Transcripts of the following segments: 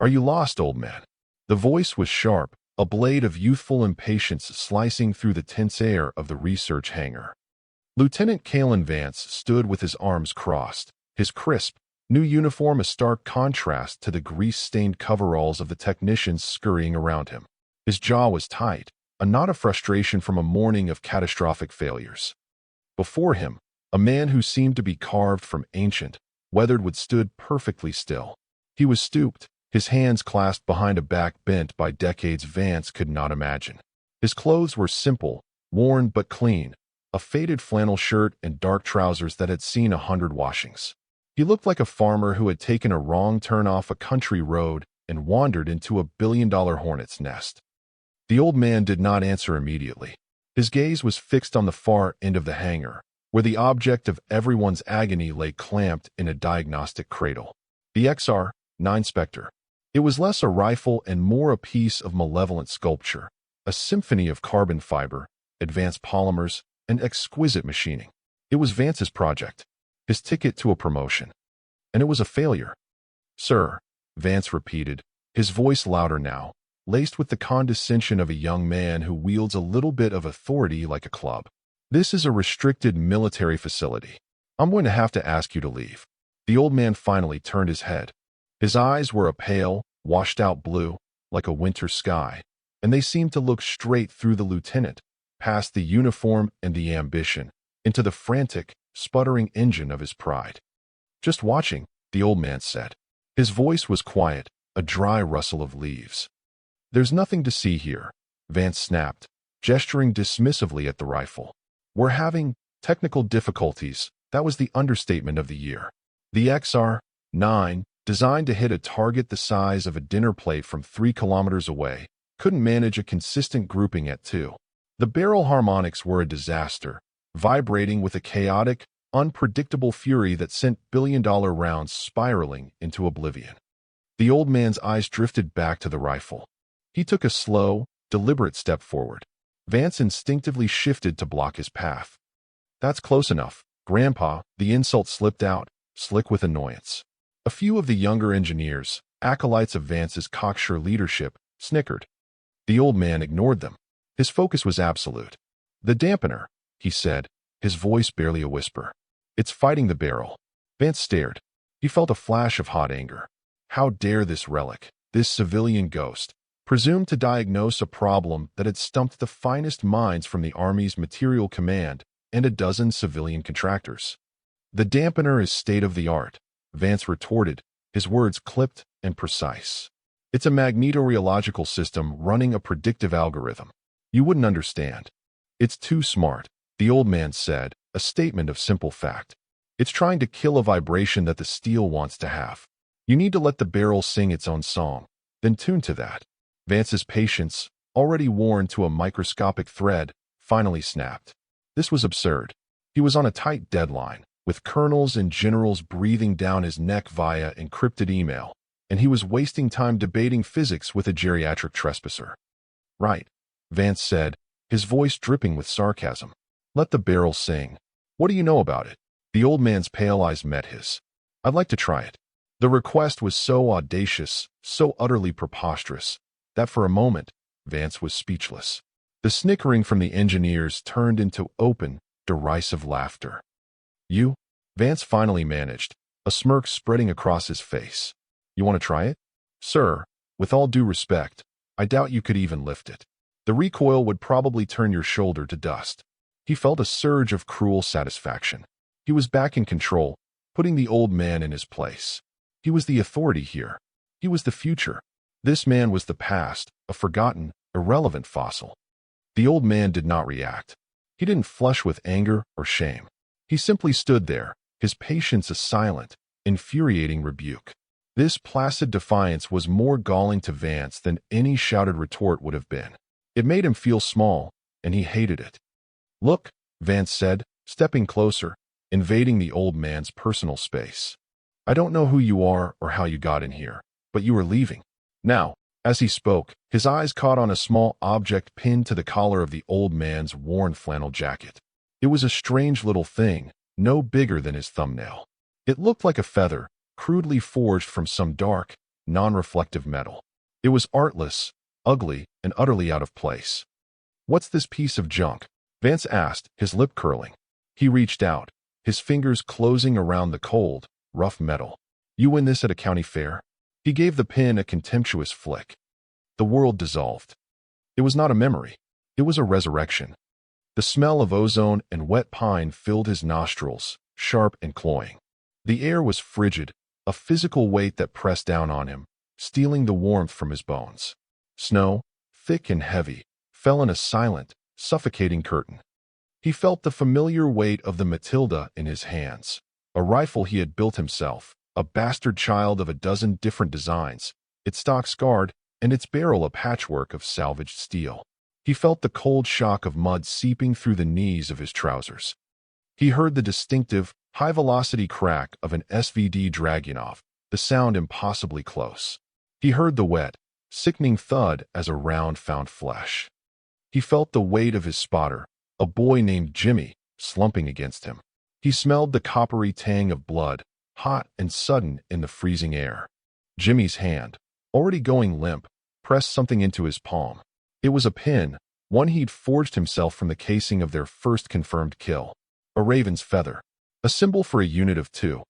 Are you lost, old man? The voice was sharp, a blade of youthful impatience slicing through the tense air of the research hangar. Lieutenant Kalen Vance stood with his arms crossed, his crisp, new uniform a stark contrast to the grease-stained coveralls of the technicians scurrying around him. His jaw was tight, a knot of frustration from a morning of catastrophic failures. Before him, a man who seemed to be carved from ancient, weathered wood stood perfectly still. He was stooped, his hands clasped behind a back bent by decades Vance could not imagine. His clothes were simple, worn but clean, a faded flannel shirt and dark trousers that had seen 100 washings. He looked like a farmer who had taken a wrong turn off a country road and wandered into a billion-dollar hornet's nest. The old man did not answer immediately. His gaze was fixed on the far end of the hangar, where the object of everyone's agony lay clamped in a diagnostic cradle. The XR-9 Spectre. It was less a rifle and more a piece of malevolent sculpture, a symphony of carbon fiber, advanced polymers, and exquisite machining. It was Vance's project, his ticket to a promotion. And it was a failure. "Sir," Vance repeated, his voice louder now, laced with the condescension of a young man who wields a little bit of authority like a club. "This is a restricted military facility. I'm going to have to ask you to leave." The old man finally turned his head. His eyes were a pale, washed-out blue, like a winter sky, and they seemed to look straight through the lieutenant, past the uniform and the ambition, into the frantic, sputtering engine of his pride. "Just watching," the old man said. His voice was quiet, a dry rustle of leaves. "There's nothing to see here," Vance snapped, gesturing dismissively at the rifle. "We're having technical difficulties." That was the understatement of the year. The XR-9, designed to hit a target the size of a dinner plate from 3 kilometers away, couldn't manage a consistent grouping at 2. The barrel harmonics were a disaster, vibrating with a chaotic, unpredictable fury that sent billion-dollar rounds spiraling into oblivion. The old man's eyes drifted back to the rifle. He took a slow, deliberate step forward. Vance instinctively shifted to block his path. "That's close enough, Grandpa," the insult slipped out, slick with annoyance. A few of the younger engineers, acolytes of Vance's cocksure leadership, snickered. The old man ignored them. His focus was absolute. "The dampener," he said, his voice barely a whisper. "It's fighting the barrel." Vance stared. He felt a flash of hot anger. How dare this relic, this civilian ghost, presume to diagnose a problem that had stumped the finest minds from the Army's Material Command and a dozen civilian contractors. "The dampener is state-of-the-art," Vance retorted, his words clipped and precise. "It's a magnetorheological system running a predictive algorithm. You wouldn't understand. It's too smart," the old man said, a statement of simple fact. "It's trying to kill a vibration that the steel wants to have. You need to let the barrel sing its own song, then tune to that." Vance's patience, already worn to a microscopic thread, finally snapped. This was absurd. He was on a tight deadline, with colonels and generals breathing down his neck via encrypted email, and he was wasting time debating physics with a geriatric trespasser. "Right," Vance said, his voice dripping with sarcasm. "Let the barrel sing. What do you know about it?" The old man's pale eyes met his. "I'd like to try it." The request was so audacious, so utterly preposterous, that for a moment, Vance was speechless. The snickering from the engineers turned into open, derisive laughter. "You?" Vance finally managed, a smirk spreading across his face. "You want to try it?" "Sir, with all due respect, I doubt you could even lift it. The recoil would probably turn your shoulder to dust." He felt a surge of cruel satisfaction. He was back in control, putting the old man in his place. He was the authority here. He was the future. This man was the past, a forgotten, irrelevant fossil. The old man did not react. He didn't flush with anger or shame. He simply stood there, his patience a silent, infuriating rebuke. This placid defiance was more galling to Vance than any shouted retort would have been. It made him feel small, and he hated it. "Look," Vance said, stepping closer, invading the old man's personal space. "I don't know who you are or how you got in here, but you are leaving. Now." As he spoke, his eyes caught on a small object pinned to the collar of the old man's worn flannel jacket. It was a strange little thing, no bigger than his thumbnail. It looked like a feather, crudely forged from some dark, non-reflective metal. It was artless, ugly, and utterly out of place. "What's this piece of junk?" Vance asked, his lip curling. He reached out, his fingers closing around the cold, rough metal. "You win this at a county fair?" He gave the pin a contemptuous flick. The world dissolved. It was not a memory. It was a resurrection. The smell of ozone and wet pine filled his nostrils, sharp and cloying. The air was frigid, a physical weight that pressed down on him, stealing the warmth from his bones. Snow, thick and heavy, fell in a silent, suffocating curtain. He felt the familiar weight of the Matilda in his hands, a rifle he had built himself, a bastard child of a dozen different designs, its stock scarred, and its barrel a patchwork of salvaged steel. He felt the cold shock of mud seeping through the knees of his trousers. He heard the distinctive, high-velocity crack of an SVD Dragunov, the sound impossibly close. He heard the wet, sickening thud as a round found flesh. He felt the weight of his spotter, a boy named Jimmy, slumping against him. He smelled the coppery tang of blood, hot and sudden in the freezing air. Jimmy's hand, already going limp, pressed something into his palm. It was a pin, one he'd forged himself from the casing of their first confirmed kill. A raven's feather, a symbol for a unit of 2.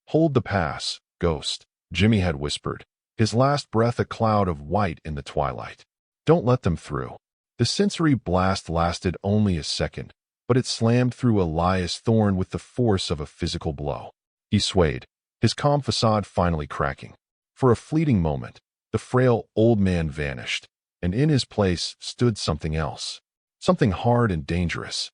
"Hold the pass, Ghost," Jimmy had whispered, his last breath a cloud of white in the twilight. "Don't let them through." The sensory blast lasted only a second, but it slammed through Elias Thorne with the force of a physical blow. He swayed, his calm facade finally cracking. For a fleeting moment, the frail old man vanished, and in his place stood something else, something hard and dangerous.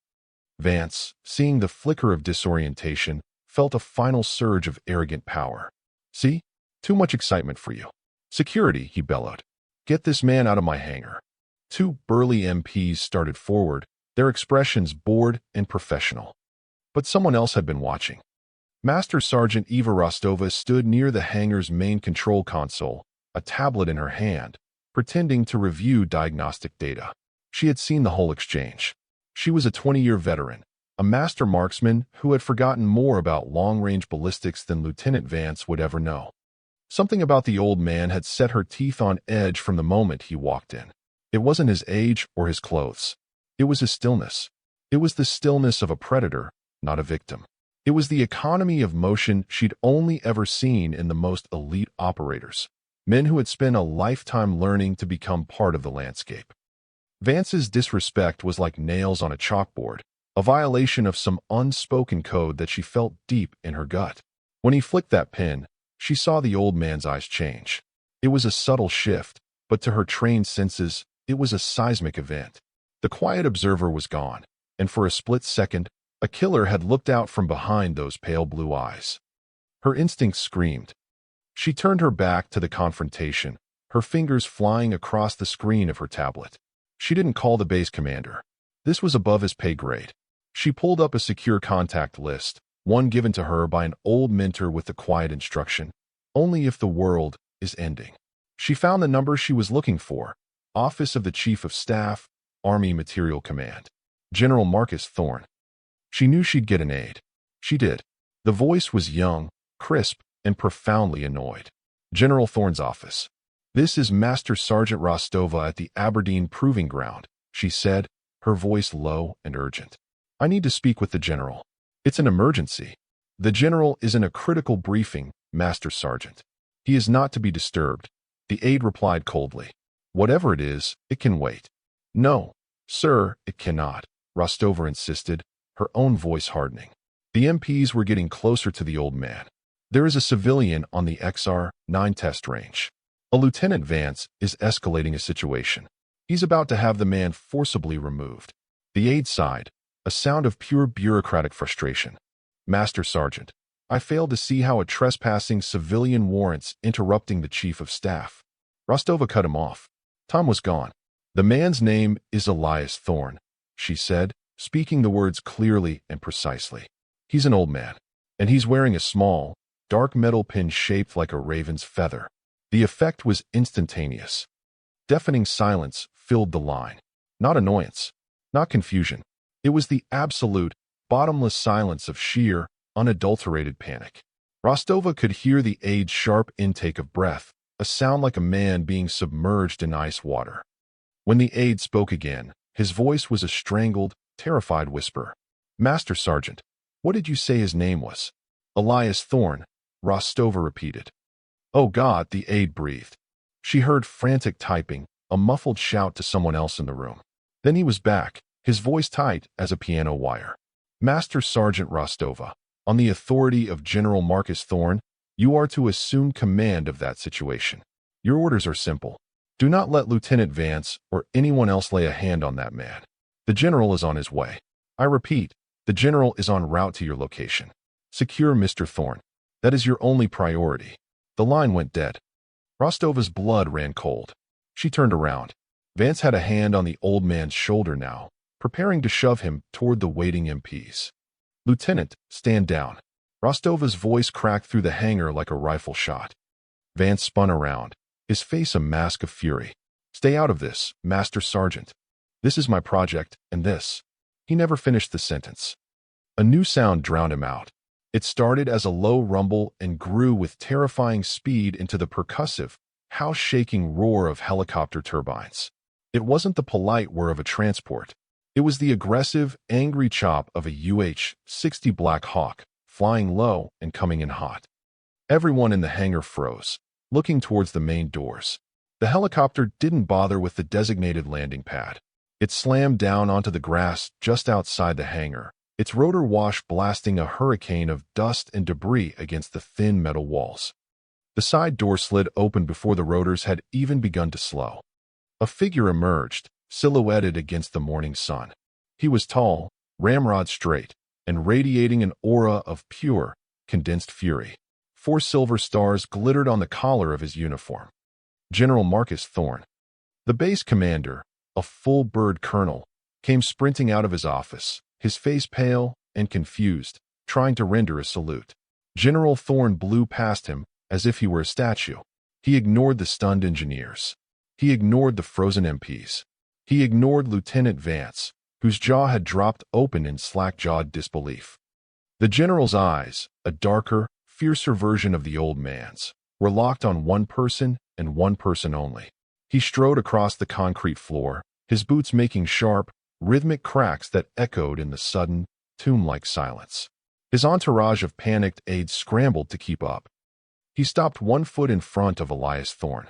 Vance, seeing the flicker of disorientation, felt a final surge of arrogant power. "See? Too much excitement for you. Security," he bellowed. "Get this man out of my hangar." 2 burly MPs started forward, their expressions bored and professional. But someone else had been watching. Master Sergeant Eva Rostova stood near the hangar's main control console, a tablet in her hand, pretending to review diagnostic data. She had seen the whole exchange. She was a 20-year veteran, a master marksman who had forgotten more about long-range ballistics than Lieutenant Vance would ever know. Something about the old man had set her teeth on edge from the moment he walked in. It wasn't his age or his clothes. It was his stillness. It was the stillness of a predator, not a victim. It was the economy of motion she'd only ever seen in the most elite operators, men who had spent a lifetime learning to become part of the landscape. Vance's disrespect was like nails on a chalkboard, a violation of some unspoken code that she felt deep in her gut. When he flicked that pin, she saw the old man's eyes change. It was a subtle shift, but to her trained senses, it was a seismic event. The quiet observer was gone, and for a split second, a killer had looked out from behind those pale blue eyes. Her instincts screamed. She turned her back to the confrontation, her fingers flying across the screen of her tablet. She didn't call the base commander. This was above his pay grade. She pulled up a secure contact list, one given to her by an old mentor with the quiet instruction, "Only if the world is ending." She found the number she was looking for, Office of the Chief of Staff, Army Material Command, General Marcus Thorne. She knew she'd get an aide. She did. The voice was young, crisp, and profoundly annoyed. "General Thorne's office. This is Master Sergeant Rostova at the Aberdeen Proving Ground," she said, her voice low and urgent. "I need to speak with the general. It's an emergency." "The general is in a critical briefing, Master Sergeant. He is not to be disturbed," the aide replied coldly. "Whatever it is, it can wait." "No, sir, it cannot," Rostova insisted, her own voice hardening. The MPs were getting closer to the old man. "There is a civilian on the XR-9 test range. A Lieutenant Vance is escalating a situation. He's about to have the man forcibly removed." The aide sighed, a sound of pure bureaucratic frustration. "Master Sergeant, I fail to see how a trespassing civilian warrants interrupting the Chief of Staff." Rostova cut him off. Tom was gone. "The man's name is Elias Thorne," she said, speaking the words clearly and precisely. "He's an old man, and he's wearing a small, dark metal pin shaped like a raven's feather." The effect was instantaneous. Deafening silence filled the line. Not annoyance, not confusion. It was the absolute, bottomless silence of sheer, unadulterated panic. Rostova could hear the aide's sharp intake of breath, a sound like a man being submerged in ice water. When the aide spoke again, his voice was a strangled, terrified whisper. "Master Sergeant, what did you say his name was?" "Elias Thorne," Rostova repeated. "Oh God," the aide breathed. She heard frantic typing, a muffled shout to someone else in the room. Then he was back, his voice tight as a piano wire. "Master Sergeant Rostova, on the authority of General Marcus Thorne, you are to assume command of that situation. Your orders are simple. Do not let Lieutenant Vance or anyone else lay a hand on that man. The general is on his way. I repeat, the general is en route to your location. Secure Mr. Thorne. That is your only priority." The line went dead. Rostova's blood ran cold. She turned around. Vance had a hand on the old man's shoulder now, preparing to shove him toward the waiting MPs. "Lieutenant, stand down." Rostova's voice cracked through the hangar like a rifle shot. Vance spun around, his face a mask of fury. "Stay out of this, Master Sergeant. This is my project, and this." He never finished the sentence. A new sound drowned him out. It started as a low rumble and grew with terrifying speed into the percussive, house-shaking roar of helicopter turbines. It wasn't the polite whir of a transport. It was the aggressive, angry chop of a UH-60 Black Hawk, flying low and coming in hot. Everyone in the hangar froze, looking towards the main doors. The helicopter didn't bother with the designated landing pad. It slammed down onto the grass just outside the hangar, its rotor wash blasting a hurricane of dust and debris against the thin metal walls. The side door slid open before the rotors had even begun to slow. A figure emerged, silhouetted against the morning sun. He was tall, ramrod straight, and radiating an aura of pure, condensed fury. 4 silver stars glittered on the collar of his uniform. General Marcus Thorne. The base commander, a full-bird colonel, came sprinting out of his office, his face pale and confused, trying to render a salute. General Thorne blew past him as if he were a statue. He ignored the stunned engineers. He ignored the frozen MPs. He ignored Lieutenant Vance, whose jaw had dropped open in slack-jawed disbelief. The general's eyes, a darker, fiercer version of the old man's, were locked on one person and one person only. He strode across the concrete floor, his boots making sharp, rhythmic cracks that echoed in the sudden, tomb-like silence. His entourage of panicked aides scrambled to keep up. He stopped 1 foot in front of Elias Thorne.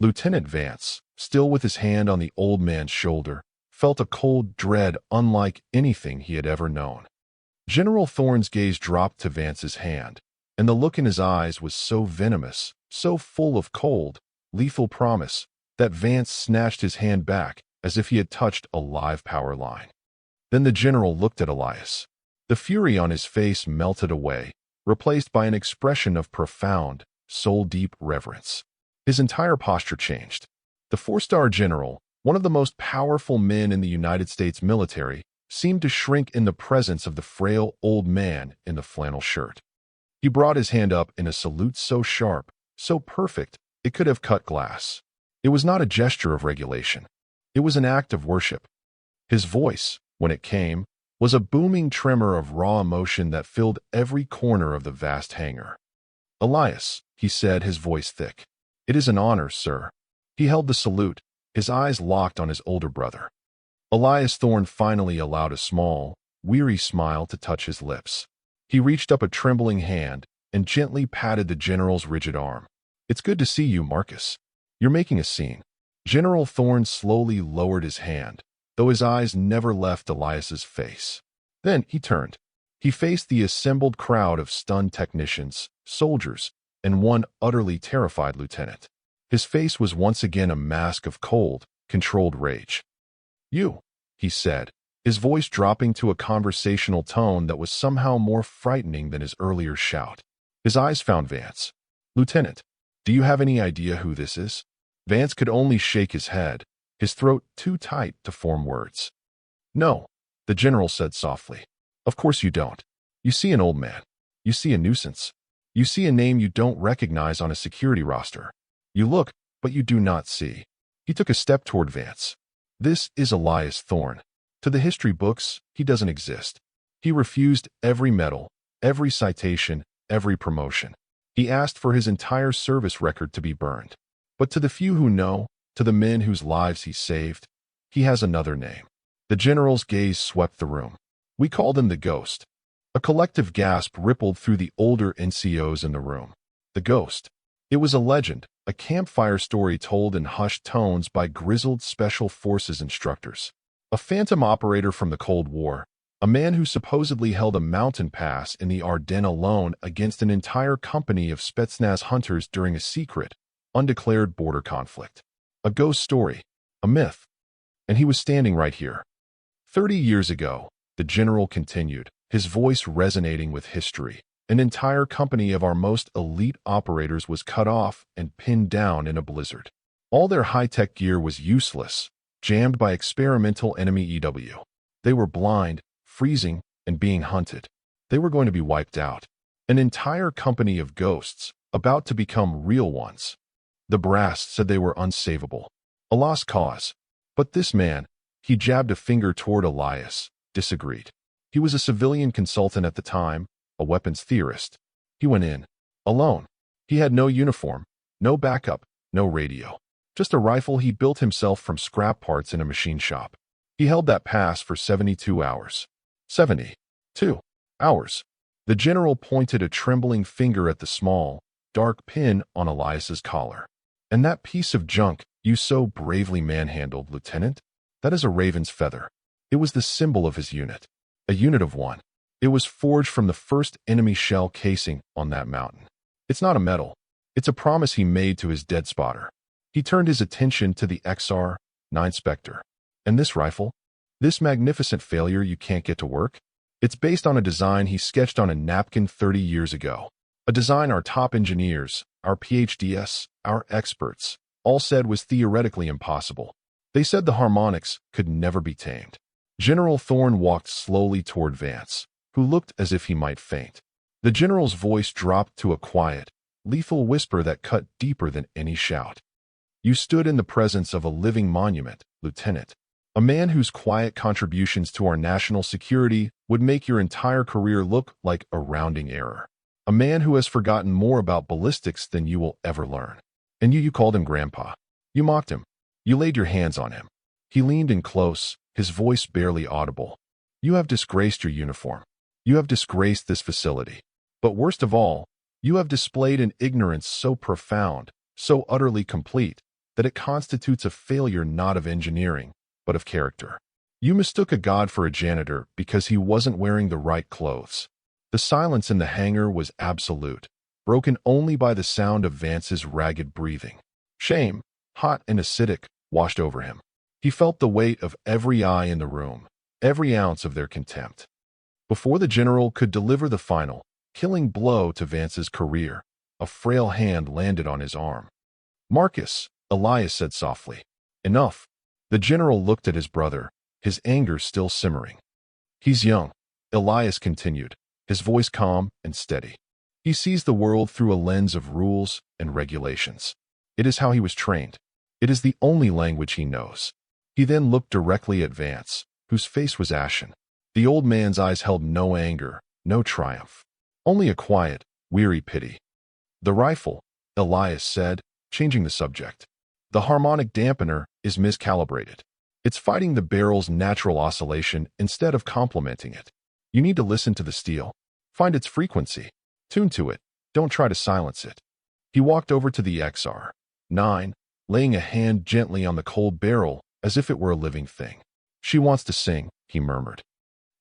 Lieutenant Vance, still with his hand on the old man's shoulder, felt a cold dread unlike anything he had ever known. General Thorne's gaze dropped to Vance's hand, and the look in his eyes was so venomous, so full of cold, lethal promise, that Vance snatched his hand back as if he had touched a live power line. Then the general looked at Elias. The fury on his face melted away, replaced by an expression of profound, soul-deep reverence. His entire posture changed. The 4-star general, one of the most powerful men in the United States military, seemed to shrink in the presence of the frail old man in the flannel shirt. He brought his hand up in a salute so sharp, so perfect, it could have cut glass. It was not a gesture of regulation. It was an act of worship. His voice, when it came, was a booming tremor of raw emotion that filled every corner of the vast hangar. "Elias," he said, his voice thick. "It is an honor, sir." He held the salute, his eyes locked on his older brother. Elias Thorne finally allowed a small, weary smile to touch his lips. He reached up a trembling hand and gently patted the general's rigid arm. "It's good to see you, Marcus. You're making a scene." General Thorne slowly lowered his hand, though his eyes never left Elias's face. Then he turned. He faced the assembled crowd of stunned technicians, soldiers, and one utterly terrified lieutenant. His face was once again a mask of cold, controlled rage. "You," he said, his voice dropping to a conversational tone that was somehow more frightening than his earlier shout. His eyes found Vance. "Lieutenant, do you have any idea who this is?" Vance could only shake his head, his throat too tight to form words. "No," the general said softly. "Of course you don't. You see an old man. You see a nuisance. You see a name you don't recognize on a security roster. You look, but you do not see." He took a step toward Vance. "This is Elias Thorne. To the history books, he doesn't exist. He refused every medal, every citation, every promotion. He asked for his entire service record to be burned. But to the few who know, to the men whose lives he saved, he has another name. The general's gaze swept the room. We called him the Ghost. A collective gasp rippled through the older NCOs in the room. The Ghost. It was a legend, a campfire story told in hushed tones by grizzled Special Forces instructors. A phantom operator from the Cold War, a man who supposedly held a mountain pass in the Ardennes alone against an entire company of Spetsnaz hunters during a secret, undeclared border conflict. A ghost story, a myth. And he was standing right here. 30 years ago, the general continued, his voice resonating with history. An entire company of our most elite operators was cut off and pinned down in a blizzard. All their high-tech gear was useless, jammed by experimental enemy EW. They were blind, freezing, and being hunted. They were going to be wiped out. An entire company of ghosts, about to become real ones. The brass said they were unsavable. A lost cause. But this man, he jabbed a finger toward Elias, disagreed. He was a civilian consultant at the time, a weapons theorist. He went in. Alone. He had no uniform, no backup, no radio. Just a rifle he built himself from scrap parts in a machine shop. He held that pass for 72 hours. 72 hours. The general pointed a trembling finger at the small, dark pin on Elias's collar. And that piece of junk you so bravely manhandled, Lieutenant? That is a raven's feather. It was the symbol of his unit. A unit of one. It was forged from the first enemy shell casing on that mountain. It's not a medal. It's a promise he made to his dead spotter. He turned his attention to the XR-9 Spectre. And this rifle? This magnificent failure you can't get to work? It's based on a design he sketched on a napkin 30 years ago. A design our top engineers, our PhDs, our experts, all said was theoretically impossible. They said the harmonics could never be tamed. General Thorne walked slowly toward Vance, who looked as if he might faint. The general's voice dropped to a quiet, lethal whisper that cut deeper than any shout. You stood in the presence of a living monument, Lieutenant. A man whose quiet contributions to our national security would make your entire career look like a rounding error. A man who has forgotten more about ballistics than you will ever learn. And you called him Grandpa. You mocked him. You laid your hands on him. He leaned in close, his voice barely audible. You have disgraced your uniform. You have disgraced this facility. But worst of all, you have displayed an ignorance so profound, so utterly complete, that it constitutes a failure not of engineering, but of character. You mistook a god for a janitor because he wasn't wearing the right clothes. The silence in the hangar was absolute, broken only by the sound of Vance's ragged breathing. Shame, hot and acidic, washed over him. He felt the weight of every eye in the room, every ounce of their contempt. Before the general could deliver the final, killing blow to Vance's career, a frail hand landed on his arm. Marcus, Elias said softly. Enough. The general looked at his brother, his anger still simmering. He's young, Elias continued, his voice calm and steady. He sees the world through a lens of rules and regulations. It is how he was trained. It is the only language he knows. He then looked directly at Vance, whose face was ashen. The old man's eyes held no anger, no triumph. Only a quiet, weary pity. The rifle, Elias said, changing the subject. The harmonic dampener is miscalibrated. It's fighting the barrel's natural oscillation instead of complementing it. You need to listen to the steel. Find its frequency. Tune to it. Don't try to silence it. He walked over to the XR-9, laying a hand gently on the cold barrel as if it were a living thing. She wants to sing, he murmured.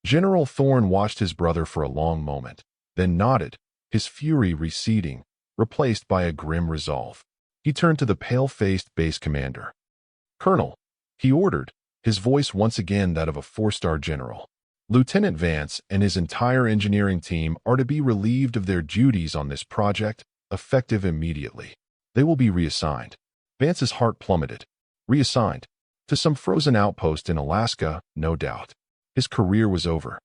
General Thorne watched his brother for a long moment, then nodded, his fury receding, replaced by a grim resolve. He turned to the pale-faced base commander. Colonel, he ordered, his voice once again that of a four-star general. Lieutenant Vance and his entire engineering team are to be relieved of their duties on this project, effective immediately. They will be reassigned. Vance's heart plummeted. Reassigned. To some frozen outpost in Alaska, no doubt. His career was over.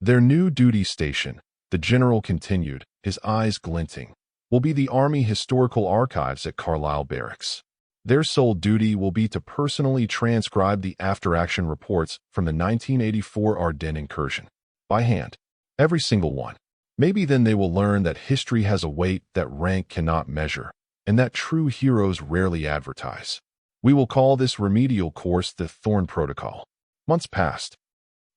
Their new duty station, the general continued, his eyes glinting, will be the Army Historical Archives at Carlisle Barracks. Their sole duty will be to personally transcribe the after-action reports from the 1984 Ardennes incursion. By hand. Every single one. Maybe then they will learn that history has a weight that rank cannot measure, and that true heroes rarely advertise. We will call this remedial course the Thorn Protocol. Months passed.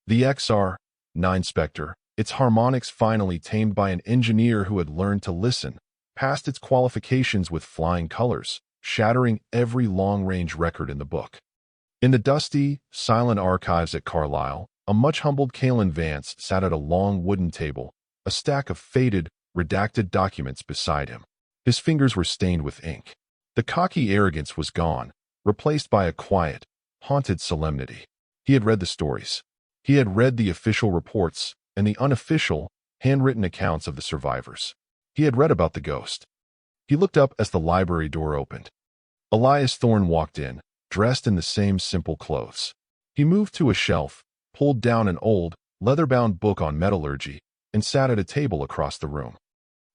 The XR-9 Spectre, its harmonics finally tamed by an engineer who had learned to listen, passed its qualifications with flying colors, shattering every long-range record in the book. In the dusty, silent archives at Carlisle, a much-humbled Kalen Vance sat at a long wooden table, a stack of faded, redacted documents beside him. His fingers were stained with ink. The cocky arrogance was gone, replaced by a quiet, haunted solemnity. He had read the stories. He had read the official reports and the unofficial, handwritten accounts of the survivors. He had read about the ghost. He looked up as the library door opened. Elias Thorne walked in, dressed in the same simple clothes. He moved to a shelf, pulled down an old, leather-bound book on metallurgy, and sat at a table across the room.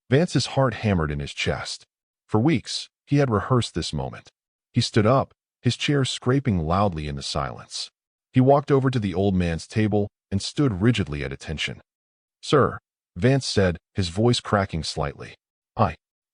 Vance's heart hammered in his chest. For weeks, he had rehearsed this moment. He stood up, his chair scraping loudly in the silence. He walked over to the old man's table and stood rigidly at attention. "Sir," Vance said, his voice cracking slightly.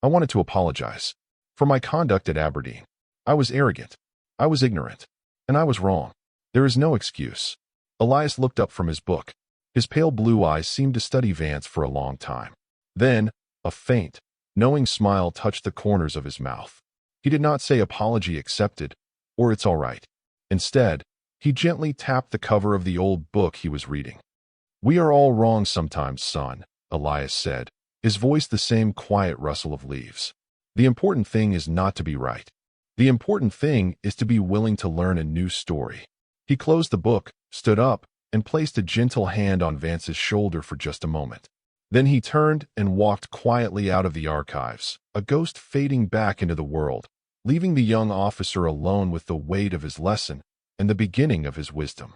I wanted to apologize. For my conduct at Aberdeen. I was arrogant. I was ignorant. And I was wrong. There is no excuse." Elias looked up from his book. His pale blue eyes seemed to study Vance for a long time. Then, a faint, knowing smile touched the corners of his mouth. He did not say apology accepted, or it's all right. Instead, he gently tapped the cover of the old book he was reading. "We are all wrong sometimes, son," Elias said, his voice the same quiet rustle of leaves. "The important thing is not to be right. The important thing is to be willing to learn a new story." He closed the book, stood up, and placed a gentle hand on Vance's shoulder for just a moment. Then he turned and walked quietly out of the archives, a ghost fading back into the world, leaving the young officer alone with the weight of his lesson and the beginning of his wisdom.